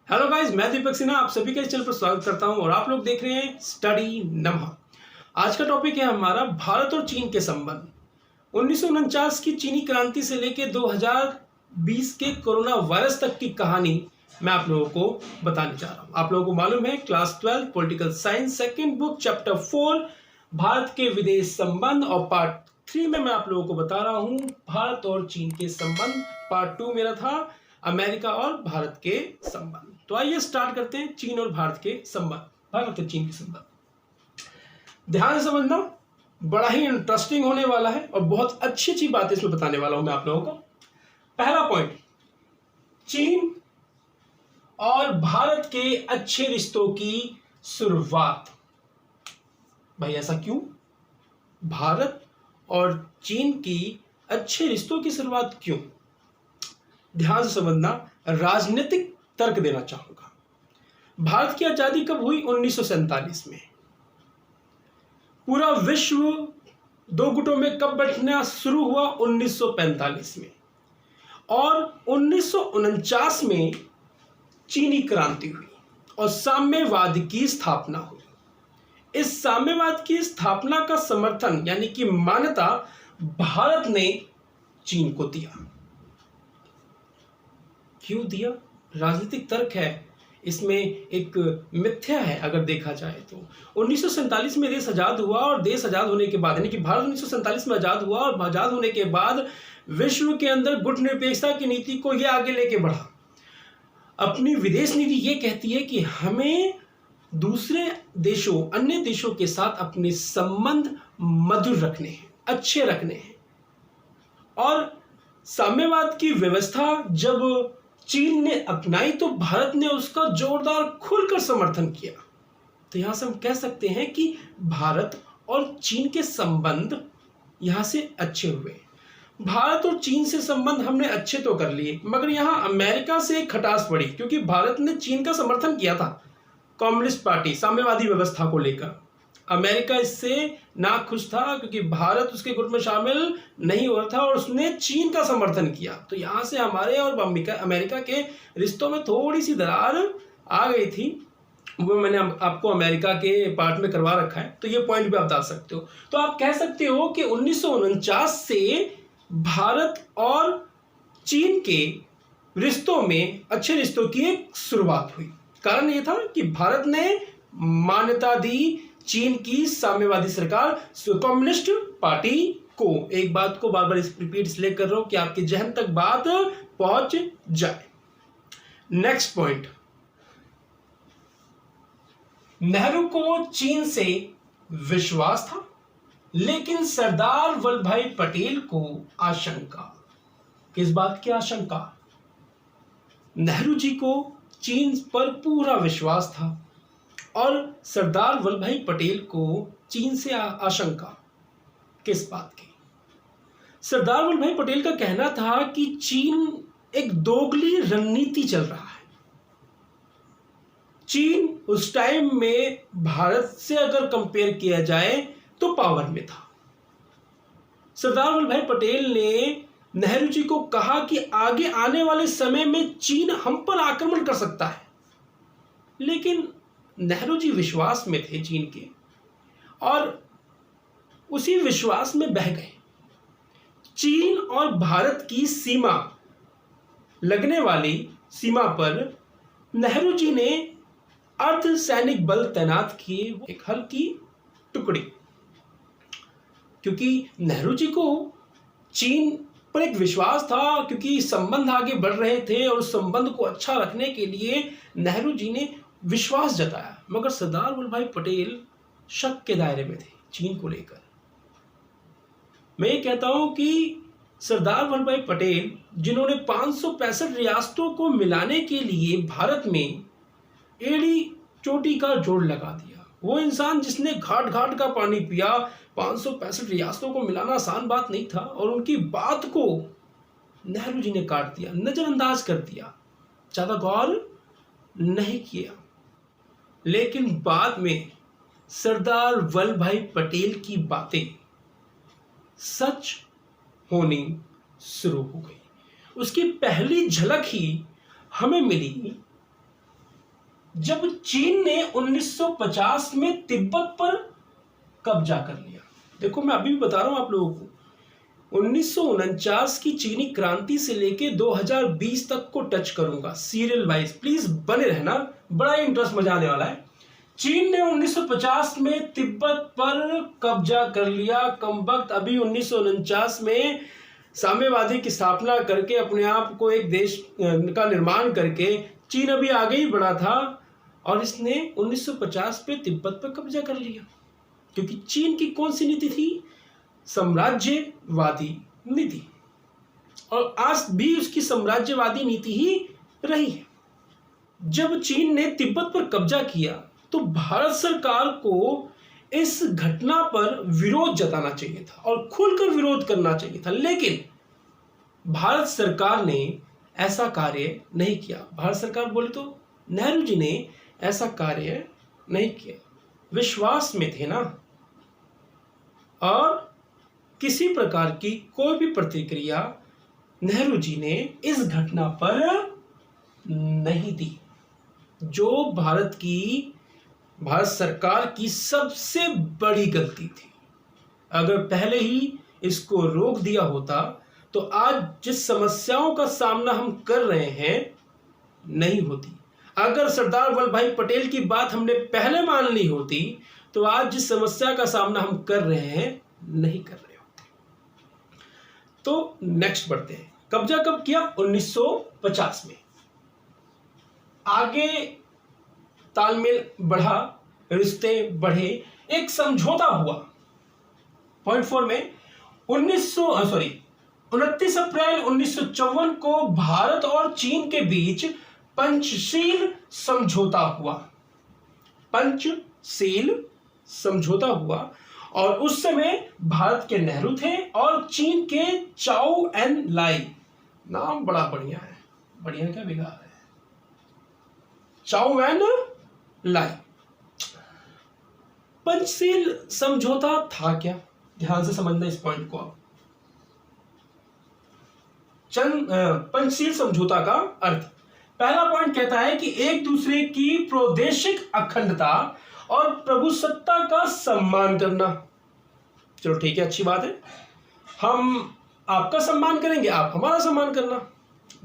Hello guys, मैं दीपक सिन्हा आप सभी का इस चैनल पर स्वागत करता हूं और आप लोग देख रहे हैं स्टडी नमः। आज का टॉपिक है हमारा भारत और चीन के संबंध। 1949 की चीनी क्रांति से लेकर 2020 के कोरोना वायरस तक की कहानी मैं आप लोगों को बताने जा रहा हूं। आप लोगों को मालूम है class 12 political science second book chapter 4 Bharat के विदेश संबंध और पार्ट 3 में मैं आप लोगों को बता रहा हूं भारत और चीन के संबंध। पार्ट 2 मेरा था अमेरिका और भारत के संबंध। तो आइए स्टार्ट करते हैं चीन और भारत के संबंध। भारत और चीन के संबंध ध्यान से समझना, बड़ा ही इंटरेस्टिंग होने वाला है और बहुत अच्छी अच्छी बातें इसमें बताने वाला हूं मैं आप लोगों को। पहला पॉइंट, चीन और भारत के अच्छे रिश्तों की शुरुआत। भाई ऐसा क्यों? भारत और चीन की अच्छे रिश्तों की शुरुआत क्यों? ध्यान से समझना, राजनीतिक तर्क देना चाहूंगा। भारत की आजादी कब हुई? 1947 में। पूरा विश्व दो गुटों में कब बंटना शुरू हुआ? 1945 में। और 1949 में चीनी क्रांति हुई और साम्यवाद की स्थापना हुई। इस साम्यवाद की स्थापना का समर्थन यानी कि मान्यता भारत ने चीन को दिया। क्यों दिया? राजनीतिक तर्क है इसमें, एक मिथ्या है अगर देखा जाए तो। 1947 में देश आजाद हुआ और देश आजाद होने के बाद यानी कि भारत 1947 में आजाद हुआ और आजाद होने के बाद विश्व के अंदर गुट निरपेक्षता की नीति को यह आगे लेके बढ़ा। अपनी विदेश नीति ये कहती है कि हमें दूसरे देशों, अन्य देशों के साथ अपने संबंध मधुर रखने हैं, अच्छे रखने हैं। और साम्यवाद की व्यवस्था जब चीन ने अपनाई तो भारत ने उसका जोरदार खुलकर समर्थन किया। तो यहां से हम कह सकते हैं कि भारत और चीन के संबंध यहां से अच्छे हुए। भारत और चीन से संबंध हमने अच्छे तो कर लिए, मगर यहां अमेरिका से एक खटास पड़ी क्योंकि भारत ने चीन का समर्थन किया था कम्युनिस्ट पार्टी साम्यवादी व्यवस्था को लेकर। अमेरिका इससे नाखुश था क्योंकि भारत उसके गुट में शामिल नहीं हुआ था और उसने चीन का समर्थन किया। तो यहां से हमारे और अमेरिका के रिश्तों में थोड़ी सी दरार आ गई थी। वो मैंने आपको अमेरिका के पार्ट में करवा रखा है, तो ये पॉइंट भी आप डाल सकते हो। तो आप कह सकते हो कि 1949 से भारत और चीन के रिश्तों में अच्छे रिश्तों की एक शुरुआत हुई। कारण ये था कि भारत ने मान्यता दी चीन की साम्यवादी सरकार कम्युनिस्ट पार्टी को। एक बात को बार बार रिपीट इसलिए कर रहा हूं कि आपके जहन तक बात पहुंच जाए। नेक्स्ट पॉइंट, नेहरू को चीन से विश्वास था लेकिन सरदार वल्लभ भाई पटेल को आशंका। किस बात की आशंका? नेहरू जी को चीन पर पूरा विश्वास था और सरदार वल्लभ भाई पटेल को चीन से आशंका। किस बात की? सरदार वल्लभ भाई पटेल का कहना था कि चीन एक दोगली रणनीति चल रहा है। चीन उस टाइम में भारत से अगर कंपेयर किया जाए तो पावर में था। सरदार वल्लभ भाई पटेल ने नेहरू जी को कहा कि आगे आने वाले समय में चीन हम पर आक्रमण कर सकता है। लेकिन नेहरू जी विश्वास में थे चीन के और उसी विश्वास में बह गए। चीन और भारत की सीमा लगने वाली सीमा पर नेहरू जी ने अर्ध सैनिक बल तैनात किए, एक हल्की टुकड़ी। क्योंकि नेहरू जी को चीन पर एक विश्वास था, क्योंकि संबंध आगे बढ़ रहे थे और उस संबंध को अच्छा रखने के लिए नेहरू जी ने विश्वास जताया। मगर सरदार वल्लभ भाई पटेल शक के दायरे में थे चीन को लेकर। मैं ये कहता हूं कि सरदार वल्लभ भाई पटेल, जिन्होंने 565 रियासतों को मिलाने के लिए भारत में एड़ी चोटी का जोड़ लगा दिया, वो इंसान जिसने घाट घाट का पानी पिया, 565 रियासतों को मिलाना आसान बात नहीं था और उनकी बात को नेहरू जी ने काट दिया, नजरअंदाज कर दिया, ज्यादा गौर नहीं किया। लेकिन बाद में सरदार वल्लभ भाई पटेल की बातें सच होनी शुरू हो गई। उसकी पहली झलक ही हमें मिली जब चीन ने 1950 में तिब्बत पर कब्जा कर लिया। देखो मैं अभी भी बता रहा हूं आप लोगों को, 1949 की चीनी क्रांति से लेके 2020 तक को टच करूंगा सीरियल वाइज, प्लीज बने रहना, बड़ा इंटरेस्ट मजा आने वाला है। चीन ने 1950 में तिब्बत पर कब्जा कर लिया। कमबख्त अभी 1949 में साम्यवादी की स्थापना करके अपने आप को एक देश का निर्माण करके चीन अभी आगे ही बढ़ा था, और इसने 1950 पे तिब्बत पर कब्जा कर लिया। क्योंकि चीन की कौन सी नीति थी? साम्राज्यवादी नीति, और आज भी उसकी साम्राज्यवादी नीति ही रही है। जब चीन ने तिब्बत पर कब्जा किया तो भारत सरकार को इस घटना पर विरोध जताना चाहिए था और खुलकर विरोध करना चाहिए था, लेकिन भारत सरकार ने ऐसा कार्य नहीं किया। भारत सरकार बोले तो नेहरू जी ने ऐसा कार्य नहीं किया, विश्वास में थे ना, और किसी प्रकार की कोई भी प्रतिक्रिया नेहरू जी ने इस घटना पर नहीं दी, जो भारत सरकार की सबसे बड़ी गलती थी। अगर पहले ही इसको रोक दिया होता तो आज जिस समस्याओं का सामना हम कर रहे हैं नहीं होती। अगर सरदार वल्लभ भाई पटेल की बात हमने पहले मान ली होती तो आज जिस समस्या का सामना हम कर रहे हैं नहीं कर रहे होते। तो नेक्स्ट बढ़ते हैं। कब्जा कब किया? 1950 में। आगे तालमेल बढ़ा, रिश्ते बढ़े, एक समझौता हुआ। पॉइंट 4 में 29 अप्रैल 1954 को भारत और चीन के बीच पंचशील समझौता हुआ। पंचशील समझौता हुआ, और उस समय भारत के नेहरू थे और चीन के चाओ एन लाई, नाम बड़ा बढ़िया है, बढ़िया क्या बिगाड़ है, चाओ एन लाई। पंचशील समझौता था क्या? ध्यान से समझना इस पॉइंट को। पंचशील समझौता का अर्थ, पहला पॉइंट कहता है कि एक दूसरे की प्रादेशिक अखंडता और प्रभुसत्ता का सम्मान करना। चलो ठीक है, अच्छी बात है, हम आपका सम्मान करेंगे, आप हमारा सम्मान करना,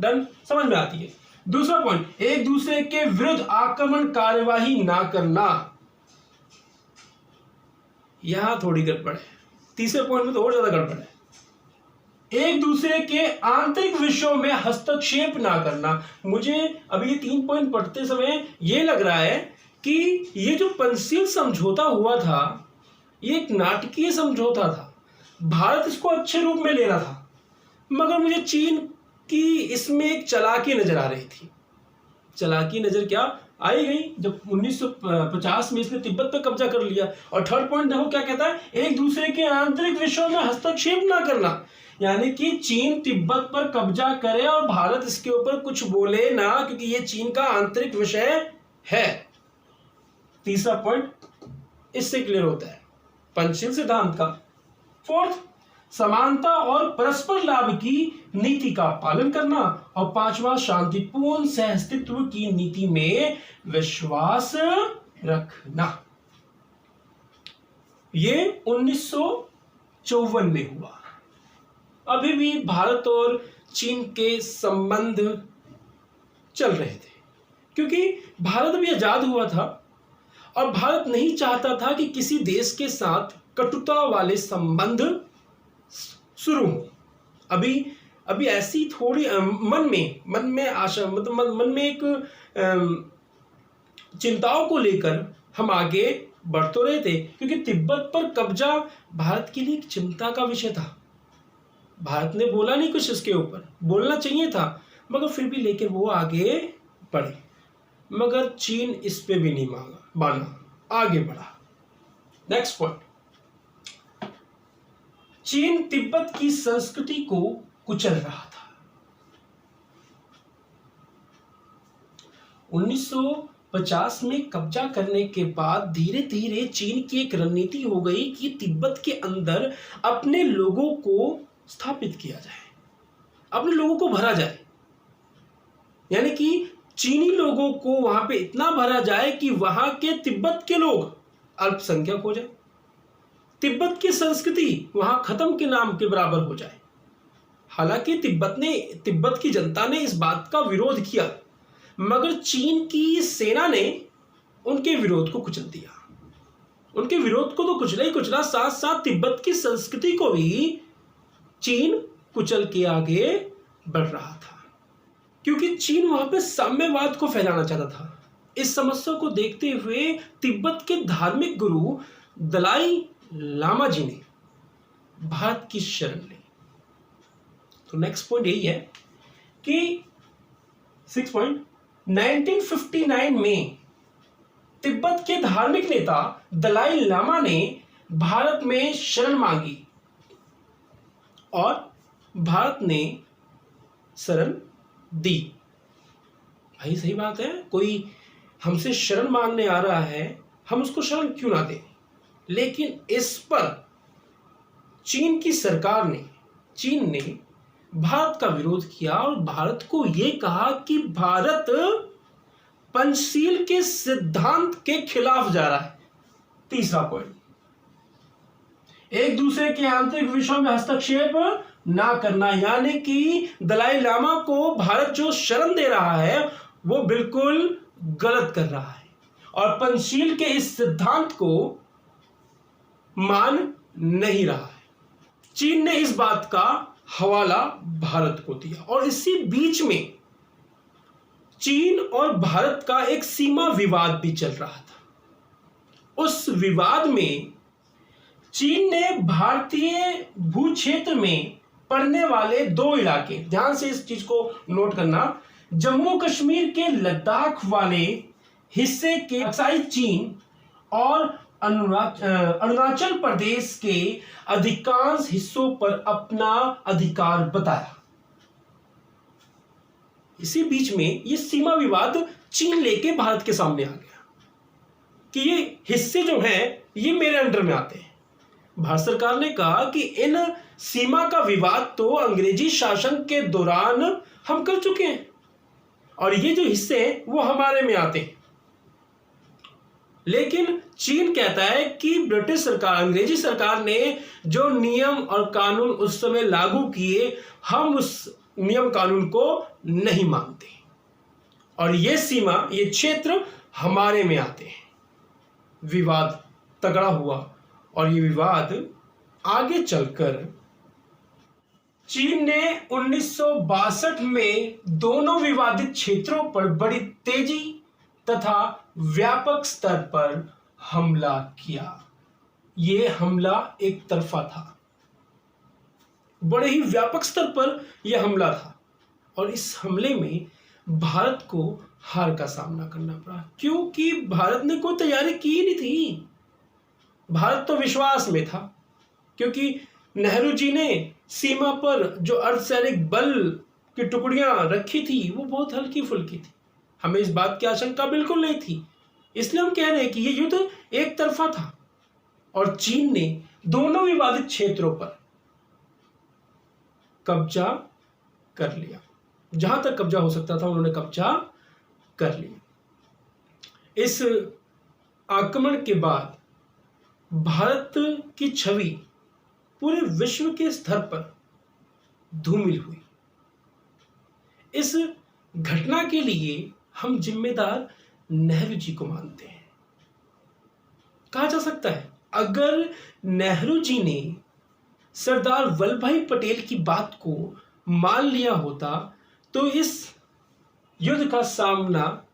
डन, समझ में आती है। दूसरा पॉइंट, एक दूसरे के विरुद्ध आक्रमण कार्यवाही ना करना। यहां थोड़ी गड़बड़ है, तीसरे पॉइंट में तो और ज्यादा गड़बड़ है। एक दूसरे के आंतरिक विषयों में हस्तक्षेप ना करना। मुझे अभी ये 3 पॉइंट पढ़ते समय ये लग रहा है कि ये जो पंचशील समझौता हुआ था ये एक नाटकीय समझौता था। भारत इसको अच्छे रूप में ले रहा था, मगर मुझे चीन की इसमें एक चालाकी नजर आ रही थी। चालाकी नजर क्या आई गई जब 1950 में इसने तिब्बत पर कब्जा कर लिया। और थर्ड पॉइंट देखो क्या कहता है, एक दूसरे के आंतरिक विषयों में हस्तक्षेप ना करना, यानी कि चीन तिब्बत पर कब्जा करे और भारत इसके ऊपर कुछ बोले ना, क्योंकि ये चीन का आंतरिक विषय है। तीसरा पॉइंट इससे क्लियर होता है पंचशील सिद्धांत का। फोर्थ, समानता और परस्पर लाभ की नीति का पालन करना। और पांचवा, शांतिपूर्ण सहअस्तित्व की नीति में विश्वास रखना। ये 1954 में हुआ। अभी भी भारत और चीन के संबंध चल रहे थे, क्योंकि भारत भी आजाद हुआ था और भारत नहीं चाहता था कि किसी देश के साथ कटुता वाले संबंध शुरू हो। अभी ऐसी थोड़ी मन में आशा, मतलब मन में एक चिंताओं को लेकर हम आगे बढ़ तो रहे थे, क्योंकि तिब्बत पर कब्जा भारत के लिए एक चिंता का विषय था। भारत ने बोला नहीं कुछ इसके ऊपर, बोलना चाहिए था, मगर फिर भी लेकर वो आगे बढ़े। मगर चीन इस पे भी नहीं माना, आगे बढ़ा। नेक्स्ट पॉइंट, चीन तिब्बत की संस्कृति को कुचल रहा था। 1950 में कब्जा करने के बाद धीरे धीरे चीन की एक रणनीति हो गई कि तिब्बत के अंदर अपने लोगों को स्थापित किया जाए, अपने लोगों को भरा जाए। यानी कि चीनी लोगों को वहां पे इतना भरा जाए कि वहां के तिब्बत के लोग अल्पसंख्यक हो जाए, तिब्बत की संस्कृति वहां खत्म के नाम के बराबर हो जाए। हालांकि तिब्बत की जनता ने इस बात का विरोध किया, मगर चीन की सेना ने उनके विरोध को कुचल दिया। उनके विरोध को तो कुचला ही कुचला, साथ साथ तिब्बत की संस्कृति को भी चीन कुचल के आगे बढ़ रहा था, क्योंकि चीन वहां पे साम्यवाद को फैलाना चाहता था। इस समस्या को देखते हुए तिब्बत के धार्मिक गुरु दलाई लामा जी ने भारत की शरण ली। तो नेक्स्ट पॉइंट यही है कि 6 पॉइंट 1959 में तिब्बत के धार्मिक नेता दलाई लामा ने भारत में शरण मांगी और भारत ने शरण दी। भाई सही बात है, कोई हमसे शरण मांगने आ रहा है, हम उसको शरण क्यों ना दें। लेकिन इस पर चीन ने भारत का विरोध किया और भारत को यह कहा कि भारत पंचशील के सिद्धांत के खिलाफ जा रहा है। तीसरा पॉइंट, एक दूसरे के आंतरिक विषयों में हस्तक्षेप ना करना, यानी कि दलाई लामा को भारत जो शरण दे रहा है वो बिल्कुल गलत कर रहा है और पंचशील के इस सिद्धांत को मान नहीं रहा है। चीन ने इस बात का हवाला भारत को दिया और इसी बीच में चीन और भारत का एक सीमा विवाद भी चल रहा था। उस विवाद में चीन ने भारतीय भूक्षेत्र में पड़ने वाले 2 इलाके, ध्यान से इस चीज को नोट करना, जम्मू कश्मीर के लद्दाख वाले हिस्से के अक्साई चीन और अरुणाचल प्रदेश के अधिकांश हिस्सों पर अपना अधिकार बताया। इसी बीच में ये सीमा विवाद चीन लेके भारत के सामने आ गया कि ये हिस्से जो हैं ये मेरे अंडर में आते हैं। भारत सरकार ने कहा कि इन सीमा का विवाद तो अंग्रेजी शासन के दौरान हम कर चुके हैं और ये जो हिस्से हैं वो हमारे में आते हैं। लेकिन चीन कहता है कि ब्रिटिश सरकार, अंग्रेजी सरकार ने जो नियम और कानून उस समय लागू किए, हम उस नियम कानून को नहीं मानते और ये सीमा, ये क्षेत्र हमारे में आते हैं। विवाद तगड़ा हुआ और ये विवाद आगे चलकर चीन ने 1962 में दोनों विवादित क्षेत्रों पर बड़ी तेजी तथा व्यापक स्तर पर हमला किया। यह हमला एक तरफा था, बड़े ही व्यापक स्तर पर यह हमला था और इस हमले में भारत को हार का सामना करना पड़ा, क्योंकि भारत ने कोई तैयारी की ही नहीं थी। भारत तो विश्वास में था, क्योंकि नेहरू जी ने सीमा पर जो अर्धसैनिक बल की टुकड़ियां रखी थी वो बहुत हल्की फुल्की थी, हमें इस बात की आशंका बिल्कुल नहीं थी। इसलिए हम कह रहे हैं कि यह युद्ध एक तरफा था और चीन ने दोनों विवादित क्षेत्रों पर कब्जा कर लिया। जहां तक कब्जा हो सकता था उन्होंने कब्जा कर लिया। इस आक्रमण के बाद भारत की छवि पूरे विश्व के स्तर पर धूमिल हुई। इस घटना के लिए हम जिम्मेदार नेहरू जी को मानते हैं। कहा जा सकता है अगर नेहरू जी ने सरदार वल्लभ भाई पटेल की बात को मान लिया होता तो इस युद्ध का सामना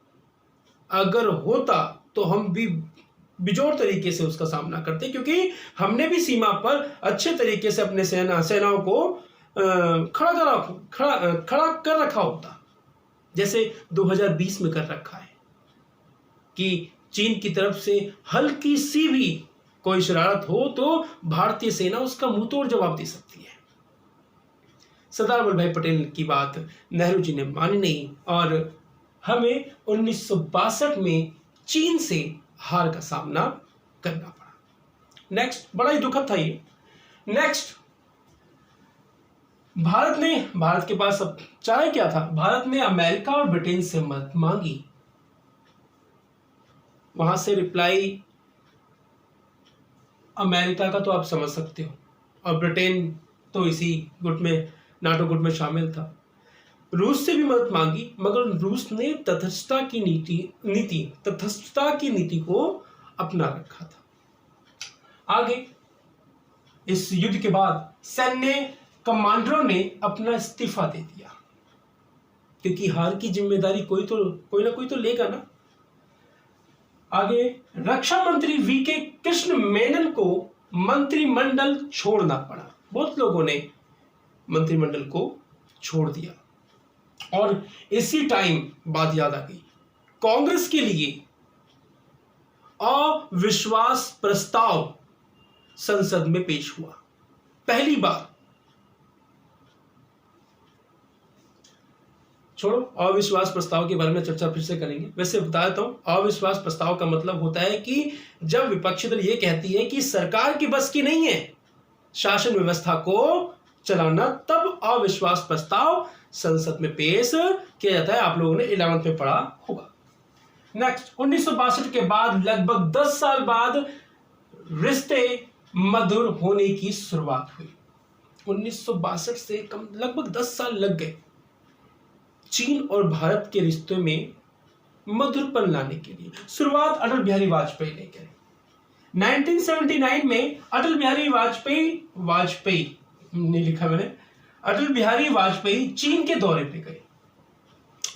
अगर होता तो हम भी बिजोड़ तरीके से उसका सामना करते, क्योंकि हमने भी सीमा पर अच्छे तरीके से अपने सेनाओं को खड़ा कर रखा होता, जैसे 2020 में कर रखा है कि चीन की तरफ से हल्की सी भी कोई शरारत हो तो भारतीय सेना उसका मुंहतोड़ जवाब दे सकती है। सरदार वल्लभ भाई पटेल की बात नेहरू जी ने मानी नहीं और हमें 1962 में चीन से हार का सामना करना पड़ा। नेक्स्ट, बड़ा ही दुखद था ये। नेक्स्ट, भारत के पास अब चाहे क्या था, भारत ने अमेरिका और ब्रिटेन से मदद मांगी। वहां से रिप्लाई अमेरिका का तो आप समझ सकते हो, और ब्रिटेन तो इसी गुट में, नाटो गुट में शामिल था। रूस से भी मदद मांगी, मगर रूस ने तटस्थता की नीति को अपना रखा था। आगे इस युद्ध के बाद सैन्य कमांडरों ने अपना इस्तीफा दे दिया, क्योंकि हार की जिम्मेदारी कोई ना कोई तो लेगा ना। आगे रक्षा मंत्री वीके कृष्ण मेनन को मंत्रिमंडल छोड़ना पड़ा। बहुत लोगों ने मंत्रिमंडल को छोड़ दिया। और इसी टाइम बात याद आ गई, कांग्रेस के लिए अविश्वास प्रस्ताव संसद में पेश हुआ पहली बार। छोड़ो, अविश्वास प्रस्ताव के बारे में चर्चा फिर से करेंगे। वैसे बता देता हूं, अविश्वास प्रस्ताव का मतलब होता है कि जब विपक्षी दल ये कहती है कि सरकार की बस की नहीं है शासन व्यवस्था को चलाना, तब अविश्वास प्रस्ताव संसद में पेश किया जाता है। आप लोगों ने 11th में पढ़ा होगा। नेक्स्ट, 1962 के बाद लगभग 10 साल बाद रिश्ते मधुर होने की शुरुआत हुई। 1962 से कम लगभग 10 साल लग गए चीन और भारत के रिश्तों में मधुरपन लाने के लिए। शुरुआत अटल बिहारी वाजपेयी ने करी। 1979 में अटल बिहारी वाजपेयी नहीं लिखा मैंने, अटल बिहारी वाजपेयी चीन के दौरे पे गए,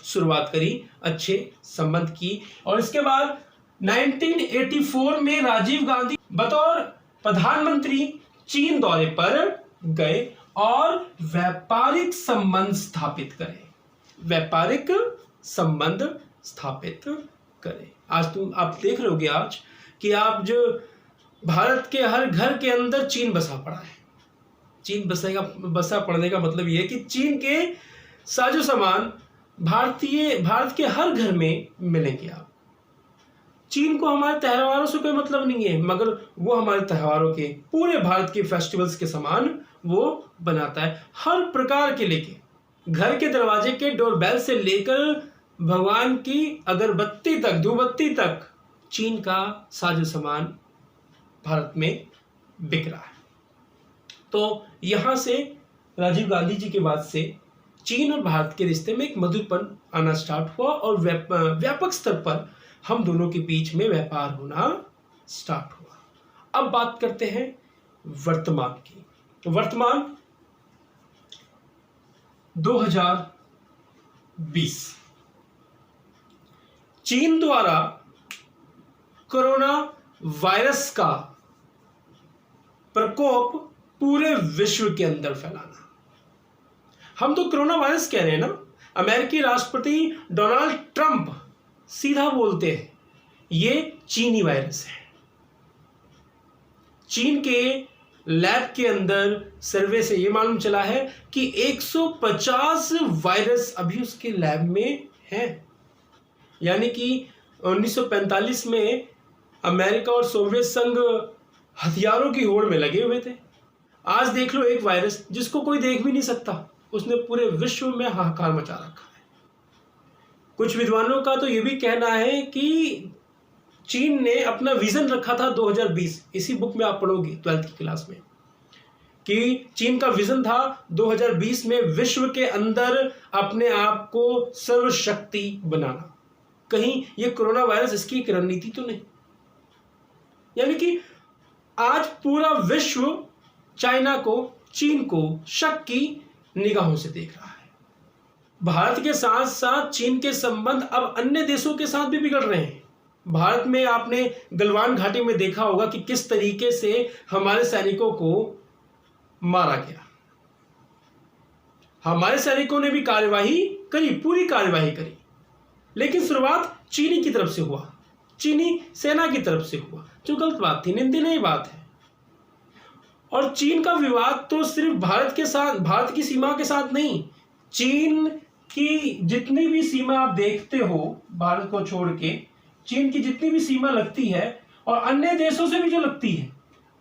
शुरुआत करी, अच्छे संबंध की। और इसके बाद 1984 में राजीव गांधी बतौर प्रधानमंत्री चीन दौरे पर गए और व्यापारिक संबंध स्थापित करें। आज आप देख रहे होगे आज कि आप जो भारत के हर घर के अंदर चीन बसा पड़ा है। चीन बसा पड़ने का मतलब यह है कि चीन के साजो सामान भारत के हर घर में मिलेंगे। आप चीन को हमारे त्योहारों से कोई मतलब नहीं है, मगर वो हमारे त्योहारों के, पूरे भारत के फेस्टिवल्स के सामान वो बनाता है, हर प्रकार के लेके, घर के दरवाजे के डोरबेल से लेकर भगवान की अगरबत्ती तक, धूपबत्ती तक, चीन का साजो सामान भारत में बिक रहा है। तो यहां से राजीव गांधी जी के बाद से चीन और भारत के रिश्ते में एक मधुरपन आना स्टार्ट हुआ और व्यापक स्तर पर हम दोनों के बीच में व्यापार होना स्टार्ट हुआ। अब बात करते हैं वर्तमान की। तो वर्तमान 2020, चीन द्वारा कोरोना वायरस का प्रकोप पूरे विश्व के अंदर फैलाना। हम तो कोरोना वायरस कह रहे हैं ना। अमेरिकी राष्ट्रपति डोनाल्ड ट्रंप सीधा बोलते हैं ये चीनी वायरस है। चीन के लैब के अंदर सर्वे से यह मालूम चला है कि 150 वायरस अभी उसके लैब में हैं। यानी कि 1945 में अमेरिका और सोवियत संघ हथियारों की होड़ में लगे हुए थे। आज देख लो एक वायरस जिसको कोई देख भी नहीं सकता, उसने पूरे विश्व में हाहाकार मचा रखा है। कुछ विद्वानों का तो यह भी कहना है कि चीन ने अपना विजन रखा था 2020, इसी बुक में आप पढ़ोगे 12th की क्लास में, कि चीन का विजन था 2020 में विश्व के अंदर अपने आप को सर्वशक्ति बनाना। कहीं ये कोरोना वायरस इसकी एक रणनीति तो नहीं। यानी कि आज पूरा विश्व चाइना को, चीन को शक की निगाहों से देख रहा है। भारत के साथ साथ चीन के संबंध अब अन्य देशों के साथ भी बिगड़ रहे हैं। भारत में आपने गलवान घाटी में देखा होगा कि किस तरीके से हमारे सैनिकों को मारा गया। हमारे सैनिकों ने भी कार्यवाही करी, पूरी कार्यवाही करी, लेकिन शुरुआत चीनी की तरफ से हुआ, चीनी सेना की तरफ से हुआ, जो गलत बात थी, निंदनीय बात है। और चीन का विवाद तो सिर्फ भारत के साथ, भारत की सीमा के साथ नहीं, चीन की जितनी भी सीमा आप देखते हो भारत को छोड़ के, चीन की जितनी भी सीमा लगती है और अन्य देशों से भी जो लगती है,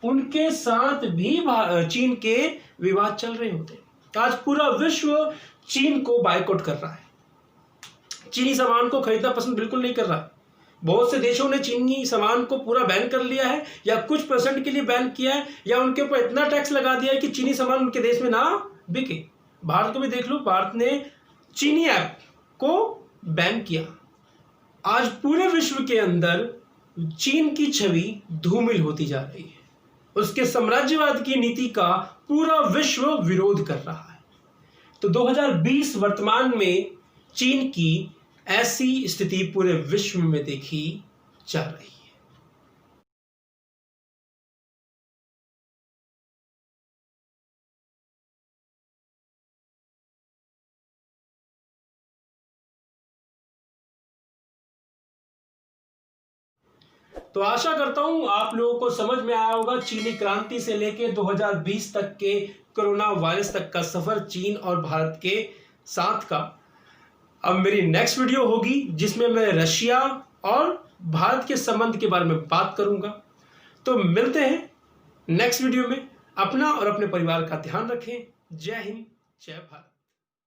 उनके साथ भी चीन के विवाद चल रहे होते हैं। आज पूरा विश्व चीन को बायकॉट कर रहा है, चीनी सामान को खरीदना पसंद बिल्कुल नहीं कर रहा। बहुत से देशों ने चीनी सामान को पूरा बैन कर लिया है या कुछ % के लिए बैन किया है या उनके ऊपर इतना टैक्स लगा दिया है कि चीनी सामान उनके देश में ना बिके। भारत को भी देख लो, भारत ने चीनी ऐप को बैन किया। आज पूरे विश्व के अंदर चीन की छवि धूमिल होती जा रही है, उसके साम्राज्यवाद की नीति का पूरा विश्व विरोध कर रहा है। तो 2020 वर्तमान में चीन की ऐसी स्थिति पूरे विश्व में देखी जा रही है। तो आशा करता हूं आप लोगों को समझ में आया होगा चीनी क्रांति से लेकर 2020 तक के कोरोना वायरस तक का सफर चीन और भारत के साथ का। अब मेरी नेक्स्ट वीडियो होगी जिसमें मैं रशिया और भारत के संबंध के बारे में बात करूंगा। तो मिलते हैं नेक्स्ट वीडियो में। अपना और अपने परिवार का ध्यान रखें। जय हिंद, जय भारत।